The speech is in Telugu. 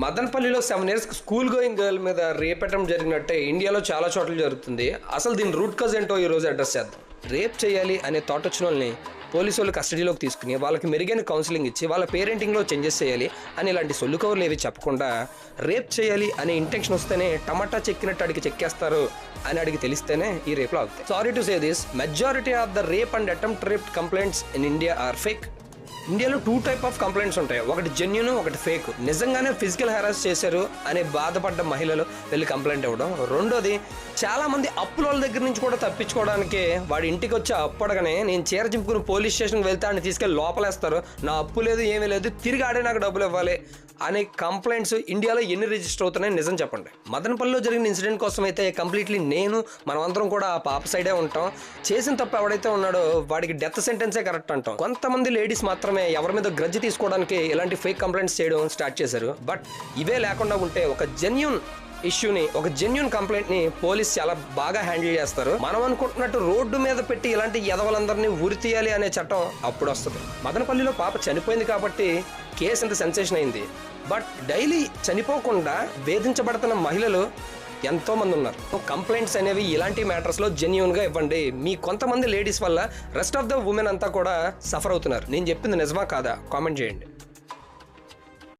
మదనపల్లిలో 7 ఇయర్స్ స్కూల్ గోయింగ్ గర్ల్ మీద రేప్ అటెంప్ట్ జరిగినట్టే ఇండియాలో చాలా చోట్ల జరుగుతుంది. అసలు దీని రూట్ కాజ్ ఏంటో ఈరోజు అడ్రస్ చేద్దాం. రేప్ చేయాలి అనే థాట్ వచ్చిన వాళ్ళని పోలీసు వాళ్ళు కస్టడీలోకి తీసుకుని వాళ్ళకి మెరుగైన కౌన్సిలింగ్ ఇచ్చి వాళ్ళ పేరెంటింగ్లో చేంజెస్ చేయాలి అని ఇలాంటి సొల్లు కవర్లు ఏవి చెప్పకుండా రేప్ చేయాలి అనే ఇంటెన్షన్ వస్తేనే టమాటా చెక్కినట్టు అడిగి చెక్కేస్తారు అని అడిగి తెలిస్తేనే ఈ రేప్లో అవుతాయి. Sorry to say this, majority of the rape and attempt rape complaints in India are fake. ఇండియాలో 2 టైప్ ఆఫ్ కంప్లైంట్స్ ఉంటాయి, ఒకటి జెన్యూన్, ఒకటి ఫేక్. నిజంగానే ఫిజికల్ హెరాస్ చేశారు అనే బాధపడ్డ మహిళలు వెళ్ళి కంప్లైంట్ ఇవ్వడం. రెండోది, చాలా మంది అప్పుల దగ్గర నుంచి కూడా తప్పించుకోవడానికి వాడి ఇంటికి వచ్చి అప్పు అడగనే నేను చీర చింపుకుని పోలీస్ స్టేషన్కి వెళ్తే అని తీసుకెళ్ళి లోపలేస్తారు. నా అప్పు లేదు, ఏమీ లేదు, తిరిగి ఆడే నాకు డబ్బులు ఇవ్వాలి అనే కంప్లైంట్స్ ఇండియాలో ఎన్ని రిజిస్టర్ అవుతున్నాయి నిజం చెప్పండి. మదనపల్లిలో జరిగిన ఇన్సిడెంట్ కోసం అయితే కంప్లీట్లీ మనమందరం కూడా ఆ పాప సైడే ఉంటాం. చేసిన తప్పు ఎవడైతే ఉన్నాడో వాడికి డెత్ సెంటెన్సే కరెక్ట్ అంటాం. కొంతమంది లేడీస్ మాత్రమే ఎవరి మీద గ్రడ్జ్ తీసుకోవడానికి ఇలాంటి ఫేక్ కంప్లైంట్స్ చేయడం స్టార్ట్ చేశారు. బట్ ఇవే లేకుండా ఉంటే ఒక జెన్యూన్ ఇష్యూని, ఒక జెన్యూన్ కంప్లైంట్ ని పోలీస్ చాలా బాగా హ్యాండిల్ చేస్తారు. మనం అనుకుంటున్నట్టు రోడ్డు మీద పెట్టి ఇలాంటి ఎదవలందరినీ ఉరి తీయాలి అనే చట్టం అప్పుడు వస్తుంది. మదనపల్లిలో పాప చనిపోయింది కాబట్టి కేసు ఇంత సెన్సేషన్ అయింది. బట్ డైలీ చనిపోకుండా వేధించబడుతున్న మహిళలు ఎంతో మంది ఉన్నారు. కంప్లైంట్స్ అనేవి ఇలాంటి మ్యాటర్స్లో జెన్యూన్గా ఇవ్వండి. మీ కొంతమంది లేడీస్ వల్ల రెస్ట్ ఆఫ్ ద ఉమెన్ అంతా కూడా సఫర్ అవుతున్నారు. నేను చెప్పింది నిజమా కాదా కామెంట్ చేయండి.